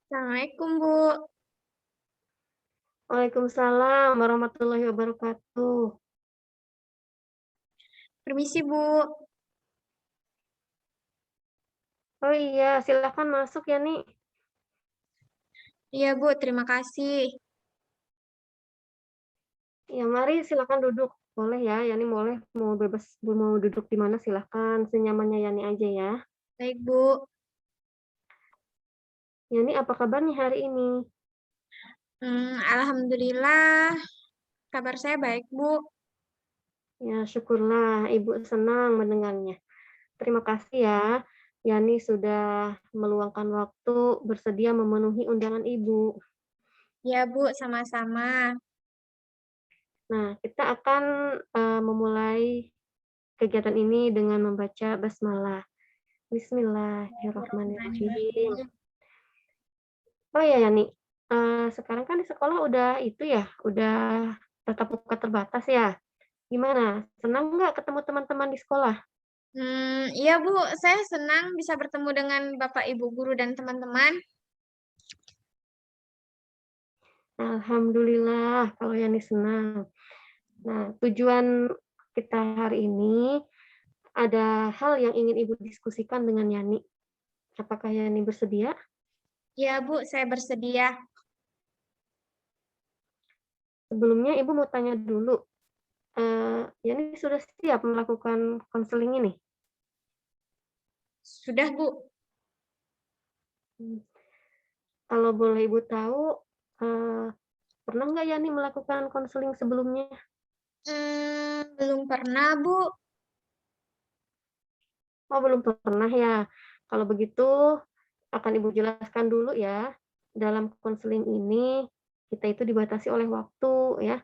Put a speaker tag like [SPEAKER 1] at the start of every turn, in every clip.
[SPEAKER 1] Assalamualaikum, Bu.
[SPEAKER 2] Waalaikumsalam warahmatullahi wabarakatuh.
[SPEAKER 1] Permisi, Bu.
[SPEAKER 2] Oh iya, silakan masuk ya, nih.
[SPEAKER 1] Iya, Bu, terima kasih.
[SPEAKER 2] Ya, mari silakan duduk. Boleh ya, Yani boleh mau bebas mau duduk di mana silakan, senyamannya Yani aja ya.
[SPEAKER 1] Baik, Bu.
[SPEAKER 2] Yani apa kabarnya hari ini?
[SPEAKER 1] Alhamdulillah, kabar saya baik, Bu.
[SPEAKER 2] Ya, syukurlah Ibu senang mendengarnya. Terima kasih ya, Yani sudah meluangkan waktu bersedia memenuhi undangan Ibu.
[SPEAKER 1] Ya, Bu, sama-sama.
[SPEAKER 2] Nah, kita akan memulai kegiatan ini dengan membaca basmalah. Bismillahirrahmanirrahim.
[SPEAKER 1] Bismillahirrahmanirrahim.
[SPEAKER 2] Oh ya, Yani, sekarang kan di sekolah udah itu ya, udah tatap muka terbatas ya. Gimana, senang nggak ketemu teman-teman di sekolah?
[SPEAKER 1] Iya, Bu, saya senang bisa bertemu dengan Bapak, Ibu guru dan teman-teman.
[SPEAKER 2] Alhamdulillah kalau Yani senang. Nah, tujuan kita hari ini ada hal yang ingin Ibu diskusikan dengan Yani. Apakah Yani bersedia?
[SPEAKER 1] Iya, Bu, saya bersedia.
[SPEAKER 2] Sebelumnya Ibu mau tanya dulu, Yani sudah siap melakukan konseling ini?
[SPEAKER 1] Sudah, Bu.
[SPEAKER 2] Mmm, Kalau boleh Ibu tahu, eee, pernah nggak Yani melakukan konseling sebelumnya?
[SPEAKER 1] Belum pernah, Bu.
[SPEAKER 2] Oh, belum pernah ya. Kalau begitu akan Ibu jelaskan dulu ya. Dalam konseling ini kita itu dibatasi oleh waktu ya.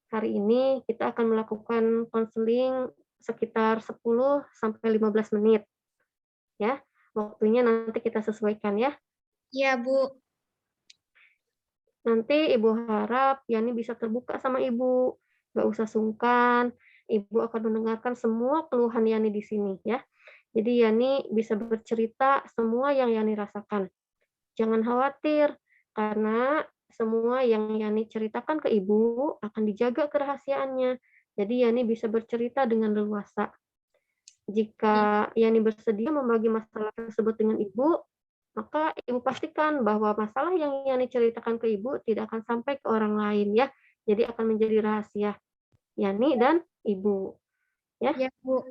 [SPEAKER 2] Hari ini kita akan melakukan konseling sekitar 10 sampai 15 menit ya. Waktunya nanti kita sesuaikan ya.
[SPEAKER 1] Iya, Bu.
[SPEAKER 2] Nanti Ibu harap Yani bisa terbuka sama Ibu, nggak usah sungkan. Ibu akan mendengarkan semua keluhan Yani di sini ya. Jadi Yani bisa bercerita semua yang Yani rasakan. Jangan khawatir, karena semua yang Yani ceritakan ke Ibu akan dijaga kerahasiaannya. Jadi Yani bisa bercerita dengan leluasa. Jika Yani bersedia membagi masalah tersebut dengan Ibu, maka Ibu pastikan bahwa masalah yang Yani ceritakan ke Ibu tidak akan sampai ke orang lain ya. Jadi akan menjadi rahasia Yani dan Ibu, ya.
[SPEAKER 1] Iya, Bu.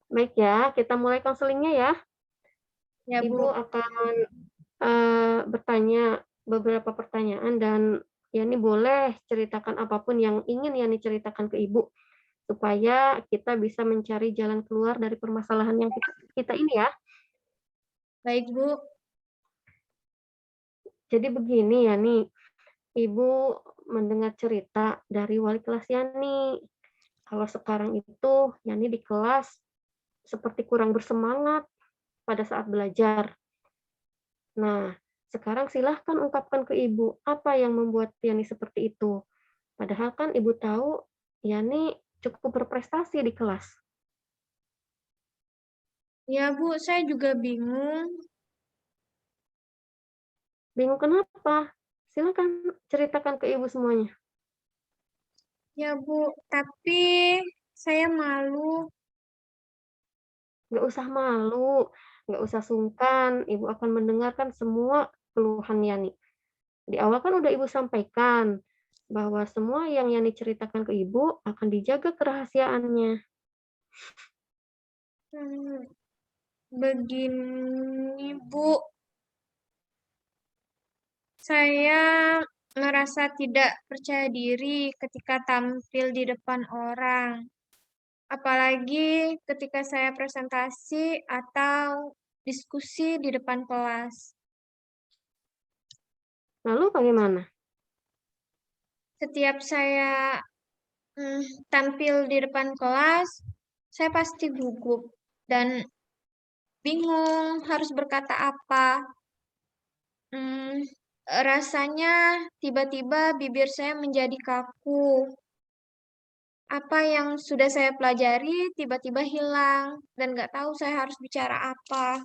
[SPEAKER 2] Baik ya, kita mulai konselingnya ya.
[SPEAKER 1] Ya,
[SPEAKER 2] Ibu
[SPEAKER 1] Bu.
[SPEAKER 2] akan, bertanya beberapa pertanyaan dan Yani boleh ceritakan apapun yang ingin Yani ceritakan ke Ibu, supaya kita bisa mencari jalan keluar dari permasalahan yang kita kita ini ya.
[SPEAKER 1] Baik, Bu.
[SPEAKER 2] Jadi begini Yani, Ibu mendengar cerita dari wali kelas Yani, kalau sekarang itu Yani di kelas seperti kurang bersemangat pada saat belajar. Nah, sekarang silahkan ungkapkan ke Ibu, apa yang membuat Yani seperti itu? Padahal kan Ibu tahu Yani cukup berprestasi di kelas.
[SPEAKER 1] Ya, Bu, saya juga bingung.
[SPEAKER 2] Bingung kenapa? Silakan ceritakan ke Ibu semuanya.
[SPEAKER 1] Ya, Bu, tapi saya malu.
[SPEAKER 2] Nggak usah malu, nggak usah sungkan, Ibu akan mendengarkan semua keluhan Yani. Di awal kan udah Ibu sampaikan bahwa semua yang Yani ceritakan ke Ibu akan dijaga kerahasiaannya.
[SPEAKER 1] Hmm, Begini, Bu, saya merasa tidak percaya diri ketika tampil di depan orang, apalagi ketika saya presentasi atau diskusi di depan kelas.
[SPEAKER 2] Lalu bagaimana?
[SPEAKER 1] Setiap saya tampil di depan kelas, saya pasti gugup dan bingung harus berkata apa. Hmm, Rasanya tiba-tiba bibir saya menjadi kaku. Apa yang sudah saya pelajari tiba-tiba hilang dan nggak tahu saya harus bicara apa.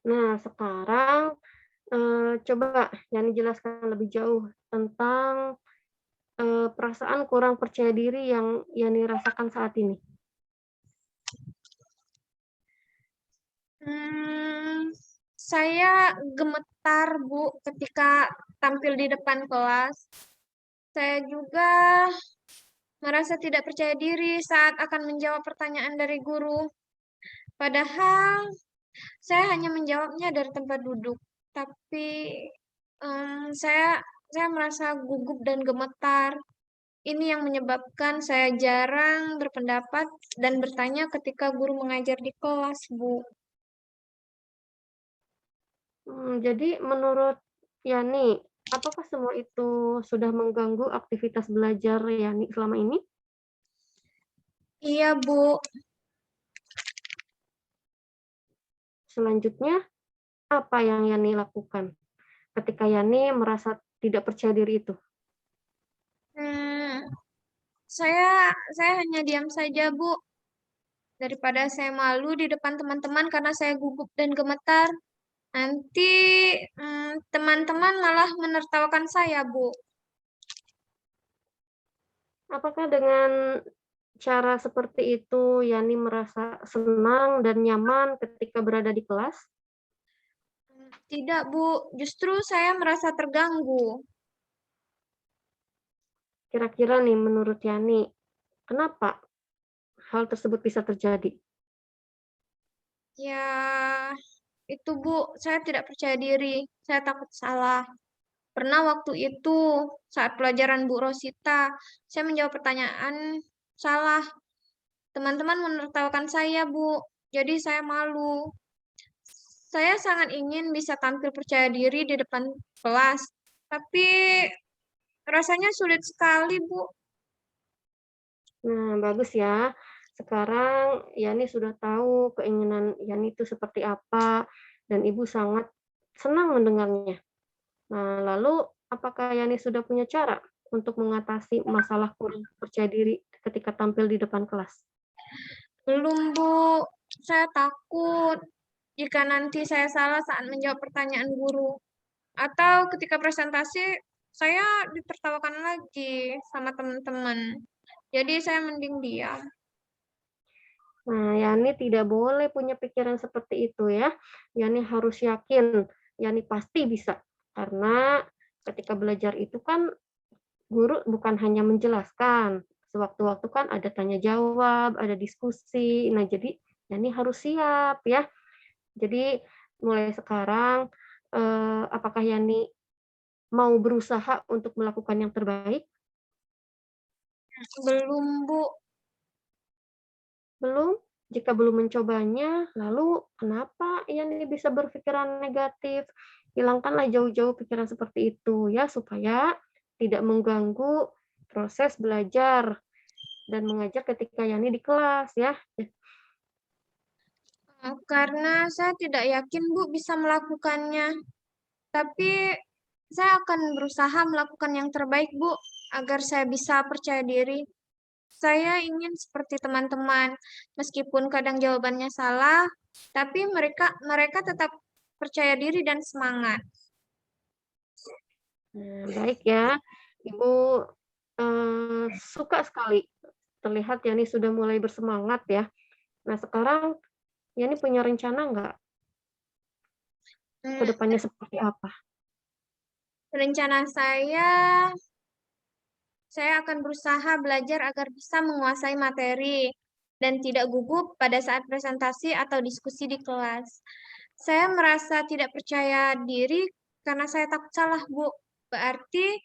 [SPEAKER 2] Nah, sekarang, coba Yani jelaskan lebih jauh tentang, perasaan kurang percaya diri yang Yani rasakan saat ini.
[SPEAKER 1] Hmm, saya gemetar, Bu, ketika tampil di depan kelas. Saya juga merasa tidak percaya diri saat akan menjawab pertanyaan dari guru. Padahal saya hanya menjawabnya dari tempat duduk. Tapi saya merasa gugup dan gemetar. Ini yang menyebabkan saya jarang berpendapat dan bertanya ketika guru mengajar di kelas, Bu.
[SPEAKER 2] Jadi menurut Yani, apakah semua itu sudah mengganggu aktivitas belajar Yani selama ini?
[SPEAKER 1] Iya, Bu.
[SPEAKER 2] Selanjutnya, apa yang Yani lakukan ketika Yani merasa tidak percaya diri itu?
[SPEAKER 1] Hmm, saya hanya diam saja, Bu. Daripada saya malu di depan teman-teman karena saya gugup dan gemetar. Nanti teman-teman malah menertawakan saya, Bu.
[SPEAKER 2] Apakah dengan cara seperti itu Yani merasa senang dan nyaman ketika berada di kelas?
[SPEAKER 1] Tidak, Bu. Justru saya merasa terganggu.
[SPEAKER 2] Kira-kira nih menurut Yani, kenapa hal tersebut bisa terjadi?
[SPEAKER 1] Ya, itu, Bu. Saya tidak percaya diri. Saya takut salah. Pernah waktu itu, saat pelajaran Bu Rosita, saya menjawab pertanyaan salah. Teman-teman menertawakan saya, Bu. Jadi saya malu. Saya sangat ingin bisa tampil percaya diri di depan kelas, tapi rasanya sulit sekali, Bu.
[SPEAKER 2] Nah, bagus ya. Sekarang Yani sudah tahu keinginan Yani itu seperti apa, dan Ibu sangat senang mendengarnya. Nah, lalu apakah Yani sudah punya cara untuk mengatasi masalah kurang percaya diri ketika tampil di depan kelas?
[SPEAKER 1] Belum, Bu. Saya takut jika nanti saya salah saat menjawab pertanyaan guru. Atau ketika presentasi, saya ditertawakan lagi sama teman-teman. Jadi saya mending diam.
[SPEAKER 2] Nah, Yani tidak boleh punya pikiran seperti itu ya. Yani harus yakin, Yani pasti bisa. Karena ketika belajar itu kan guru bukan hanya menjelaskan, sewaktu-waktu kan ada tanya jawab, ada diskusi. Nah, jadi Yani harus siap ya. Jadi mulai sekarang, apakah Yani mau berusaha untuk melakukan yang terbaik?
[SPEAKER 1] Belum, Bu.
[SPEAKER 2] Belum? Jika belum mencobanya, lalu kenapa Yani bisa berpikiran negatif? Hilangkanlah jauh-jauh pikiran seperti itu ya, supaya tidak mengganggu proses belajar dan mengajar ketika Yani di kelas ya.
[SPEAKER 1] Karena saya tidak yakin, Bu, bisa melakukannya. Tapi saya akan berusaha melakukan yang terbaik, Bu, agar saya bisa percaya diri. Saya ingin seperti teman-teman, meskipun kadang jawabannya salah, tapi mereka mereka tetap percaya diri dan semangat.
[SPEAKER 2] Nah, baik ya. Ibu, suka sekali terlihat Yani sudah mulai bersemangat ya. Nah, sekarang Yani punya rencana nggak ke
[SPEAKER 1] Hmm,
[SPEAKER 2] depannya seperti apa?
[SPEAKER 1] rencana saya akan berusaha belajar agar bisa menguasai materi dan tidak gugup pada saat presentasi atau diskusi di kelas. Saya merasa tidak percaya diri karena saya takut salah, Bu. Berarti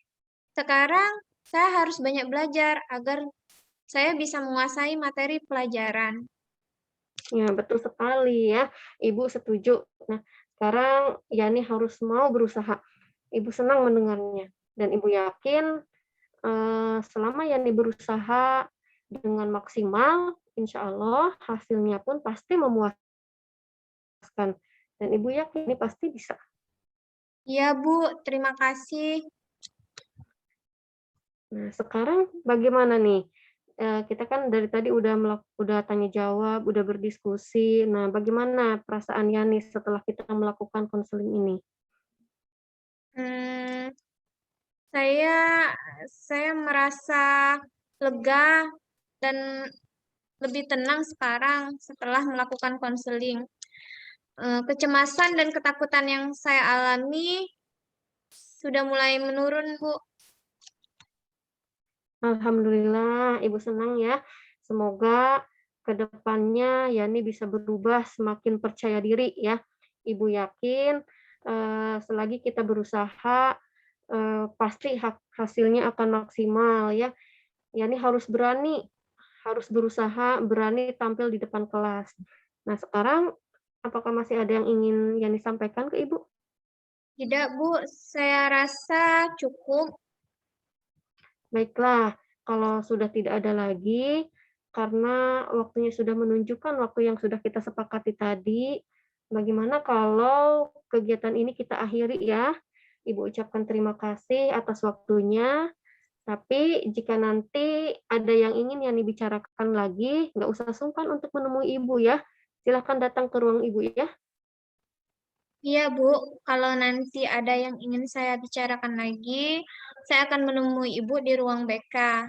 [SPEAKER 1] sekarang saya harus banyak belajar agar saya bisa menguasai materi pelajaran.
[SPEAKER 2] Ya, betul sekali ya, Ibu setuju. Nah, sekarang Yani harus mau berusaha. Ibu senang mendengarnya dan Ibu yakin, selama Yani berusaha dengan maksimal, insya Allah hasilnya pun pasti memuaskan dan Ibu yakin ini pasti bisa.
[SPEAKER 1] Iya, Bu. Terima kasih.
[SPEAKER 2] Nah, sekarang bagaimana nih? Kita kan dari tadi udah tanya jawab, udah berdiskusi. Nah, bagaimana perasaan Yani setelah kita melakukan konseling ini?
[SPEAKER 1] Mmm, saya saya merasa lega dan lebih tenang sekarang setelah melakukan konseling. Kecemasan dan ketakutan yang saya alami sudah mulai menurun, Bu.
[SPEAKER 2] Alhamdulillah, Ibu senang ya. Semoga ke depannya Yani bisa berubah semakin percaya diri ya. Ibu yakin, selagi kita berusaha, pasti hasilnya akan maksimal ya. Yani harus berusaha, berani tampil di depan kelas. Nah, sekarang apakah masih ada yang ingin Yani sampaikan ke Ibu?
[SPEAKER 1] Tidak, Bu, saya rasa cukup.
[SPEAKER 2] Baiklah, kalau sudah tidak ada lagi, karena waktunya sudah menunjukkan waktu yang sudah kita sepakati tadi, bagaimana kalau kegiatan ini kita akhiri ya? Ibu ucapkan terima kasih atas waktunya, tapi jika nanti ada yang ingin yang dibicarakan lagi, nggak usah sungkan untuk menemui Ibu ya. Silahkan datang ke ruang Ibu ya.
[SPEAKER 1] Iya, Bu, kalau nanti ada yang ingin saya bicarakan lagi, saya akan menemui Ibu di ruang BK.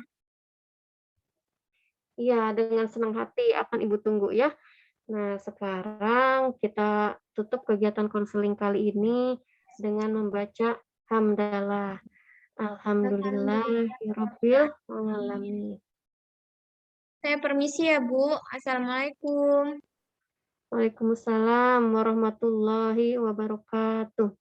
[SPEAKER 2] Iya, dengan senang hati akan Ibu tunggu ya. Nah, sekarang kita tutup kegiatan konseling kali ini dengan membaca hamdalah.
[SPEAKER 1] Alhamdulillah.
[SPEAKER 2] Alhamdulillahirabbil alamin.
[SPEAKER 1] Saya permisi ya, Bu. Assalamualaikum.
[SPEAKER 2] Waalaikumsalam warahmatullahi wabarakatuh.